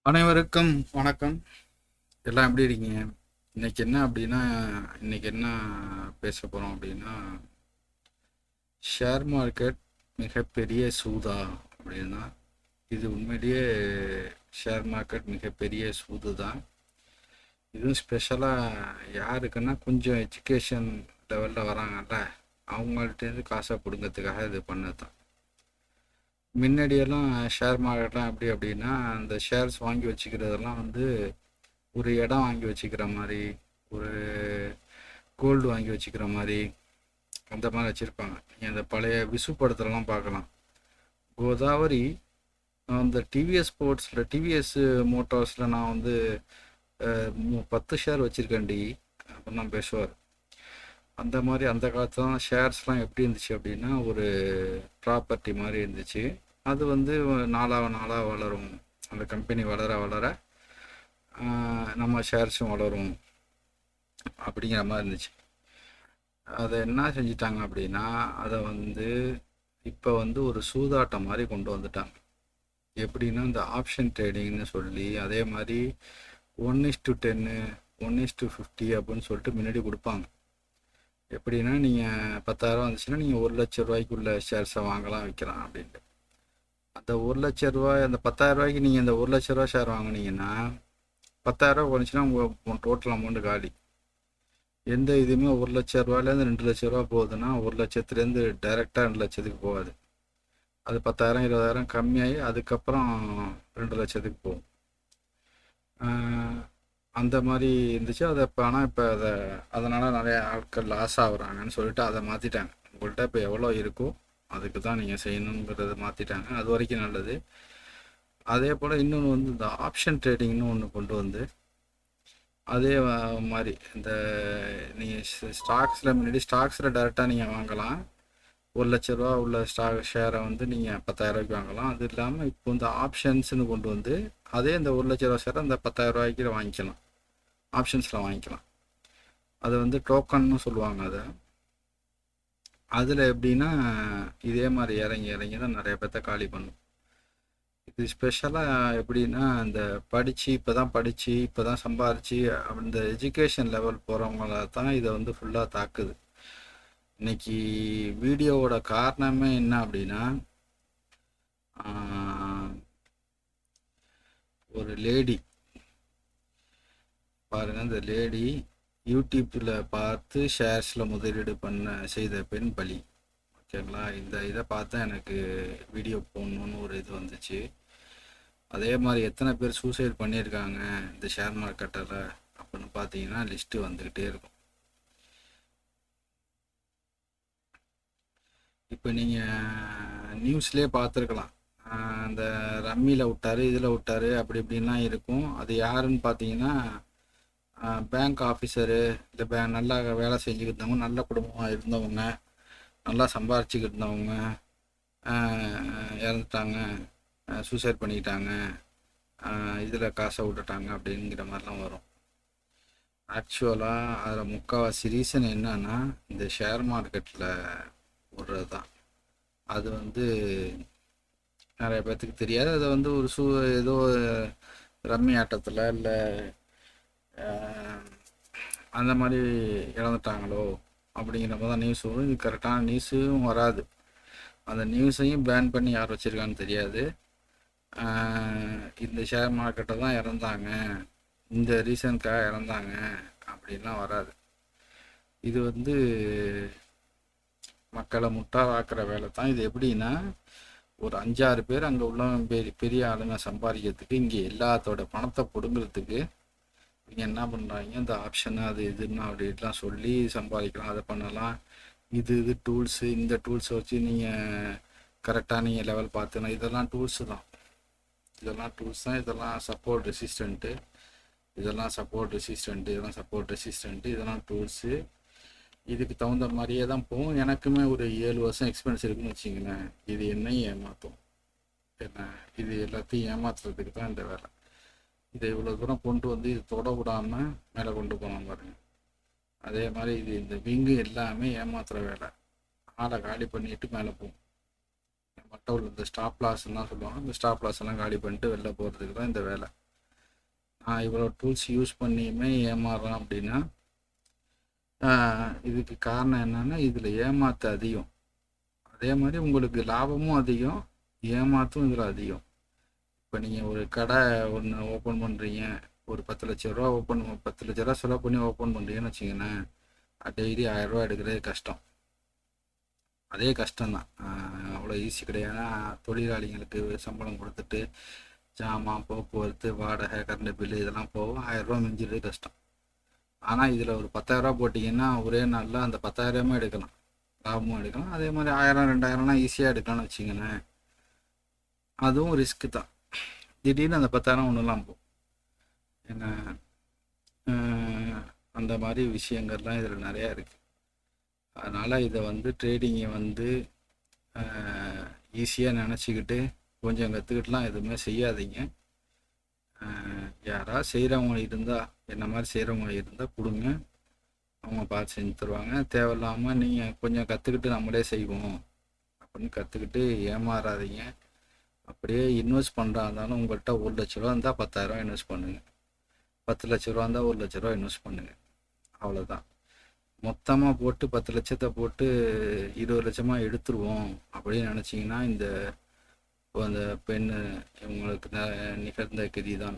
அனைவருக்கும் வணக்கம். எல்லாம் எப்படி இருக்கீங்க? இன்னைக்கு என்ன பேச போகிறோம் அப்படின்னா, ஷேர் மார்க்கெட் மிகப்பெரிய சூதா அப்படின்னா, இது உண்மையிலேயே ஷேர் மார்க்கெட் மிகப்பெரிய சூது தான். இதுவும் ஸ்பெஷலாக யாருக்குன்னா கொஞ்சம் எஜுகேஷன் லெவலில் வராங்கல்ல, அவங்கள்ட்டேருந்து காசை பிடுங்கிறதுக்காக இது பண்ணது தான். முன்னாடியெல்லாம் ஷேர் மார்க்கெட்லாம் எப்படி அப்படின்னா, அந்த ஷேர்ஸ் வாங்கி வச்சுக்கிறதெல்லாம் வந்து ஒரு இடம் வாங்கி வச்சுக்கிற மாதிரி, ஒரு கோல்டு வாங்கி வச்சுக்கிற மாதிரி, அந்த மாதிரி வச்சுருப்பாங்க. நீங்கள் அந்த பழைய விசு படத்துலலாம் பார்க்கலாம். கோதாவரி அந்த டிவிஎஸ் ஸ்போர்ட்ஸில், டிவிஎஸ் மோட்டார்ஸில் நான் வந்து 10 ஷேர் வச்சுருக்கேன்டி அப்படின்னு பேசுவார். அந்த மாதிரி அந்த காலத்துலாம் ஷேர்ஸ்லாம் எப்படி இருந்துச்சு அப்படின்னா, ஒரு ப்ராப்பர்ட்டி மாதிரி இருந்துச்சு. அது வந்து நாளாக நாளாக வளரும். அந்த கம்பெனி வளர வளர நம்ம ஷேர்ஸும் வளரும் அப்படிங்கிற மாதிரி இருந்துச்சு. அதை என்ன செஞ்சிட்டாங்க அப்படின்னா, அதை வந்து இப்போ வந்து ஒரு சூதாட்டம் மாதிரி கொண்டு வந்துட்டாங்க. எப்படின்னா, இந்த ஆப்ஷன் ட்ரேடிங்னு சொல்லி, அதே மாதிரி 1:10 1:50 அப்படின்னு சொல்லிட்டு முன்னாடி கொடுப்பாங்க. எப்படின்னா, நீங்கள் 10,000 வந்துச்சுன்னா நீங்கள் 1,00,000 ரூபாய்க்குள்ள ஷேர்ஸை வாங்கலாம், விற்கலாம் அப்படின்ட்டு. அந்த 1,00,000 ரூபாய், அந்த 10,000 ரூபாய்க்கு நீங்கள் அந்த 1,00,000 ரூபா ஷேர் வாங்கினீங்கன்னா 10,000 ரூபா குறைஞ்சின்னா உங்கள் டோட்டல் அமௌண்ட்டு காலி. எந்த இதுவுமே 1,00,000 ரூபாயிலேருந்து 2,00,000 ரூபா போகுதுன்னா 1,00,000லேருந்து டைரெக்டாக 2,00,000க்கு போகாது. அது 10,000 20,000 கம்மியாகி அதுக்கப்புறம் 2,00,000க்கு போகும். அந்த மாதிரி இருந்துச்சு. அதை இப்போ ஆனால் இப்போ அதனால் நிறைய ஆட்கள் லாஸ் ஆகுறாங்கன்னு சொல்லிட்டு அதை மாற்றிட்டாங்க. உங்கள்கிட்ட இப்போ எவ்வளோ இருக்கோ அதுக்கு தான் நீங்கள் செய்யணுங்கிறத மாற்றிட்டாங்க. அது வரைக்கும் நல்லது. அதே போல் இன்னொன்று வந்து இந்த ஆப்ஷன் ட்ரேடிங்னு ஒன்று கொண்டு வந்து, அதே மாதிரி இந்த நீங்கள் ஸ்டாக்ஸில் முன்னாடி ஸ்டாக்ஸில் டேரெக்டாக நீங்கள் வாங்கலாம். 1,00,000 ரூபா உள்ள ஷேரை வந்து நீங்கள் 10,000 ரூபாய்க்கு வாங்கலாம். அது இல்லாமல் இப்போ இந்த ஆப்ஷன்ஸ்னு கொண்டு வந்து, அதே இந்த 1,00,000 ரூபா ஷேரை அந்த 10,000 ரூபாய்க்கு வாங்கிக்கலாம். ஆப்ஷன்ஸில் வாங்கிக்கலாம். அதை வந்து டோக்கன்னு சொல்லுவாங்க. அதில் எப்படின்னா, இதே மாதிரி இறங்கி இறங்கி தான் நிறைய பேர்த்த காலி பண்ணும். இது ஸ்பெஷலாக எப்படின்னா, இந்த இப்போ தான் சம்பாரித்து அந்த எஜுகேஷன் லெவல் போகிறவங்கள தான் இதை வந்து ஃபுல்லாக தாக்குது. இன்னைக்கு வீடியோவோட காரணமே என்ன அப்படின்னா, ஒரு லேடி பாருங்கள், இந்த லேடி யூடியூப்பில் பார்த்து ஷேர்ஸில் முதலீடு செய்த பெண் பலி. ஓகேங்களா? இந்த இதை பார்த்தா எனக்கு வீடியோ போடணுன்னு ஒரு இது வந்துச்சு. அதே மாதிரி எத்தனை பேர் சூசைட் பண்ணியிருக்காங்க இந்த ஷேர் மார்க்கெட்டில் அப்படின்னு பார்த்தீங்கன்னா லிஸ்ட்டு வந்துக்கிட்டே இருக்கும். இப்போ நீங்கள் நியூஸ்லேயே பார்த்துருக்கலாம். அந்த ரம்மியில் விட்டார், இதில் விட்டார், அப்படி இப்படின்லாம் இருக்கும். அது யாருன்னு பார்த்தீங்கன்னா, பேங்க் ஆஃபீஸரு, இல்லை நல்லா வேலை செஞ்சுக்கிட்டு இருந்தவங்க, நல்ல குடும்பமாக இருந்தவங்க, நல்லா சம்பாரிச்சுக்கிட்டு இருந்தவங்க இறந்துட்டாங்க, சூசைட் பண்ணிக்கிட்டாங்க, இதில் காசை விட்டுட்டாங்க அப்படிங்கிற மாதிரிலாம் வரும். ஆக்சுவலாக அதில் முக்கால்வாசி ரீசன் என்னன்னா, இந்த ஷேர் மார்க்கெட்டில் விடுறது தான். அது வந்து நிறைய பேர்த்துக்கு தெரியாது. அதை வந்து ஒரு ஏதோ ரம்மி ஆட்டத்தில் இல்லை அந்த மாதிரி இறந்துட்டாங்களோ அப்படிங்கிற மாதிரி தான் நியூஸ் வரும். இது கரெக்டான நியூஸும் வராது. அந்த நியூஸையும் பேன் பண்ணி யார் வச்சுருக்கான்னு தெரியாது. இந்த ஷேர் மார்க்கெட்டை தான் இறந்தாங்க, இந்த ரீசனுக்காக இறந்தாங்க அப்படின்லாம் வராது. இது வந்து மக்களை முட்டாளாக்குற வேலை தான். இது எப்படின்னா, ஒரு 5-6 பேர் அங்கே உள்ள பெரிய ஆளுங்க சம்பாதிக்கிறதுக்கு, இங்கே எல்லாத்தோட பணத்தை பிடுங்கிறதுக்கு இவங்க என்ன பண்ணுறாங்க, இந்த ஆப்ஷனு அது இதுன்னு அப்படின்லாம் சொல்லி சம்பாதிக்கலாம், அதை பண்ணலாம். இது டூல்ஸு, இந்த டூல்ஸை வச்சு நீங்கள் கரெக்டாக நீங்கள் லெவல் பார்த்துனா, இதெல்லாம் டூல்ஸு தான். இதெல்லாம் சப்போர்ட் ரெசிஸ்டண்ட்டு, இதெல்லாம் டூல்ஸு. இதுக்கு தகுந்த மாதிரியே தான் போகும். எனக்குமே ஒரு 7 வருஷம் எக்ஸ்பீரியன்ஸ் இருக்குன்னு வச்சிங்களேன். இது என்னையும் ஏமாற்றும். இது எல்லாத்தையும் ஏமாத்துறதுக்கு தான் இந்த வேலை. இதை இவ்வளோ தூரம் கொண்டு வந்து இது தொட விடாமல் மேலே கொண்டு போகலாம் பாருங்க. அதே மாதிரி இந்த விங்கு எல்லாமே ஏமாத்துற வேலை. ஆளை காலி பண்ணிட்டு மேலே போகும். மட்டும் இந்த ஸ்டாப் லாஸ்லாம் சொல்லுவாங்க. இந்த ஸ்டாப் லாஸ் எல்லாம் காலி பண்ணிட்டு வெளில போகிறதுக்கு தான் இந்த வேலை. நான் இவ்வளோ டூல்ஸ் யூஸ் பண்ணியுமே ஏமாறுறேன் அப்படின்னா இதுக்கு காரணம் என்னன்னா இதில் ஏமாத்து அதிகம். அதே மாதிரி உங்களுக்கு லாபமும் அதிகம், ஏமாத்தும் இதில் அதிகம். இப்போ நீங்கள் ஒரு கடை ஒன்று ஓப்பன் பண்ணுறீங்க, ஒரு 10 லட்ச ரூபா 10 லட்ச ரூபா செலவு பண்ணி ஓப்பன் பண்ணுறீங்கன்னு வச்சிங்களேன், டெய்லி 1000 ரூபா எடுக்கிறது கஷ்டம். அதே கஷ்டம்தான், அவ்வளோ ஈஸி கிடையாது. தொழிலாளிகளுக்கு சம்பளம் கொடுத்துட்டு ஜாமான், போக்குவரத்து, வாடகை, கரண்ட் பில்லு இதெல்லாம் போகும், 1000 ரூபா மிஞ்சிறது கஷ்டம். ஆனால் இதில் ஒரு 10,000 ரூபா போட்டிங்கன்னா ஒரே நாளில் அந்த 10,000 எடுக்கலாம், லாபமும் எடுக்கலாம். அதே மாதிரி 1000 2000லாம் ஈஸியாக எடுக்கலாம்னு வச்சிங்களேன். அதுவும் ரிஸ்க்கு தான். திடீர்னு அந்த 10,000 ஒன்றுலாம் போகும். ஏன்னா அந்த மாதிரி விஷயங்கள்லாம் இதில் நிறையா இருக்குது. அதனால் இதை வந்து ட்ரேடிங்கை வந்து ஈஸியாக நினச்சிக்கிட்டு கொஞ்சம் கற்றுக்கிட்டுலாம் எதுவுமே செய்யாதீங்க. யாராவது செய்கிறவங்க இருந்தால், என்ன மாதிரி செய்கிறவங்க இருந்தால் கொடுங்க, அவங்க பார்த்து செஞ்சு தருவாங்க. தேவையில்லாமல் நீங்கள் கொஞ்சம் கற்றுக்கிட்டு நம்மளே செய்வோம் அப்படின்னு கற்றுக்கிட்டு ஏமாறாதீங்க. அப்படியே இன்வெஸ்ட் பண்ணுறா இருந்தாலும் உங்கள்கிட்ட 1 லட்ச ரூபா இருந்தால் 10,000 இன்வெஸ்ட் பண்ணுங்கள், 10 லட்ச ரூபா இருந்தால் 1 லட்ச ரூபா இன்வெஸ்ட் பண்ணுங்கள். அவ்வளோதான். மொத்தமாக போட்டு 10 லட்சத்தை போட்டு 20 லட்சமாக எடுத்துருவோம் அப்படின்னு நினச்சிங்கன்னா இந்த அந்த பெண் இவங்களுக்கு நிகழ்ந்த கதி தான்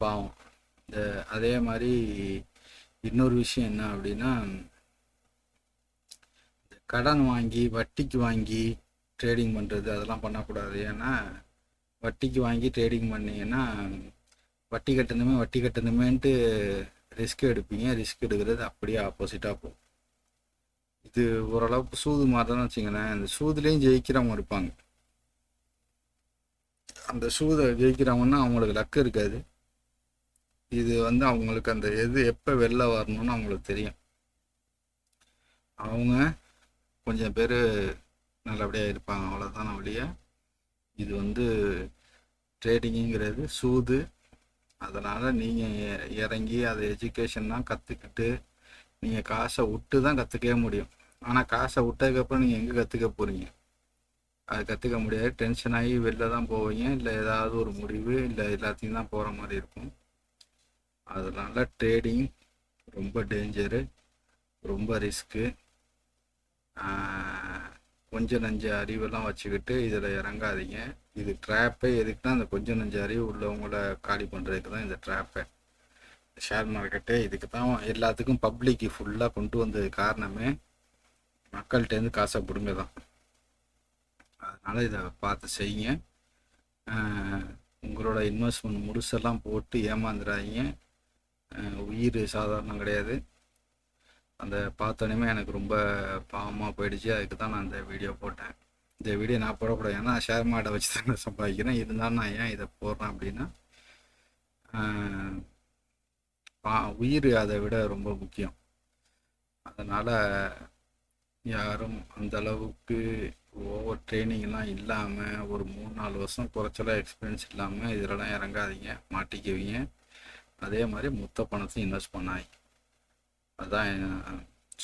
பாவம். அதே மாதிரி இன்னொரு விஷயம் என்ன அப்படின்னா, கடன் வாங்கி வட்டிக்கு வாங்கி ட்ரேடிங் பண்ணுறது அதெல்லாம் பண்ணக்கூடாது. ஏன்னா வட்டிக்கு வாங்கி ட்ரேடிங் பண்ணிங்கன்னா வட்டி கட்டணுமேன்ட்டு ரிஸ்க் எடுப்பீங்க. ரிஸ்க் எடுக்கிறது அப்படியே ஆப்போசிட்டாக போகும். இது ஓரளவுக்கு சூது மாதிரி தான் வச்சுங்களேன். இந்த சூதுலேயும் ஜெயிக்கிறவங்க இருப்பாங்க. அந்த சூதை ஜெயிக்கிறவங்கன்னா அவங்களுக்கு லக்கு இருக்காது. இது வந்து அவங்களுக்கு அந்த எது எப்போ வெளில வரணும்னு அவங்களுக்கு தெரியும். அவங்க கொஞ்சம் பேர் நல்லபடியாக இருப்பாங்க, அவ்வளோதான் ஒழிய இது வந்து ட்ரேடிங்குங்கிறது சூது. அதனால் நீங்கள் இறங்கி அதை எஜுகேஷன்லாம் கற்றுக்கிட்டு நீங்கள் காசை விட்டு தான் கற்றுக்கவே முடியும். ஆனால் காசை விட்டதுக்கப்புறம் நீங்கள் எங்கே கற்றுக்க போகிறீங்க? அது கற்றுக்க முடியாது. டென்ஷன் ஆகி வெளில தான் போவீங்க, இல்லை ஏதாவது ஒரு முடிவு இல்லை எல்லாத்தையும் தான் போகிற மாதிரி இருக்கும். அதனால் ட்ரேடிங் ரொம்ப டேஞ்சரு, ரொம்ப ரிஸ்க்கு. கொஞ்சம் நஞ்ச அறிவெல்லாம் வச்சுக்கிட்டு இதில் இறங்காதீங்க. இது ட்ராப்பே எதுக்குன்னா அந்த கொஞ்சம் நஞ்ச அறிவு உள்ளவங்கள காலி பண்ணுறதுக்கு தான் இந்த ட்ராப்பை. ஷேர் மார்க்கெட்டே இதுக்கு தான் எல்லாத்துக்கும் பப்ளிக்கு ஃபுல்லாக கொண்டு வந்தது காரணமே மக்கள்கிட்டேருந்து காசை பிடுங்க தான். அதனால் இதை பார்த்து செய்யுங்க. உங்களோட இன்வெஸ்ட்மெண்ட் முழுசெல்லாம் போட்டு ஏமாந்துடாதீங்க. உயிர் சாதாரணம் கிடையாது. அந்த பார்த்தோன்னே எனக்கு ரொம்ப பாவமாக போயிடுச்சு. அதுக்கு தான் நான் இந்த வீடியோ போட்டேன். இந்த வீடியோ நான் போடக்கூடாது, ஏன்னா ஷேர் மார்க்கெட்டை வச்சு தான் நான் சம்பாதிக்கிறேன். இருந்தாலும் நான் ஏன் இதை போடுறேன் அப்படின்னா உயிர் அதை விட ரொம்ப முக்கியம். அதனால் யாரும் அந்த அளவுக்கு ஓவர் ட்ரைனிங்லாம் இல்லாமல் ஒரு 3-4 வருஷம் குறைச்சலாக எக்ஸ்பீரியன்ஸ் இல்லாமல் இதிலலாம் இறங்காதீங்க, மாட்டிக்குவீங்க. அதே மாதிரி மொத்த பணத்தையும் இன்வெஸ்ட் பண்ணாங்க. அதான்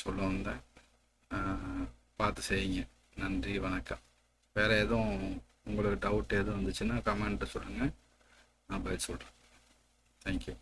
சொல்ல வந்தேன். பார்த்து செய்யுங்க. நன்றி, வணக்கம். வேறு எதுவும் உங்களுக்கு டவுட் எதுவும் இருந்துச்சுன்னா கமெண்ட்டை சொல்லுங்கள், நான் பதில் சொல்கிறேன். தேங்க்யூ.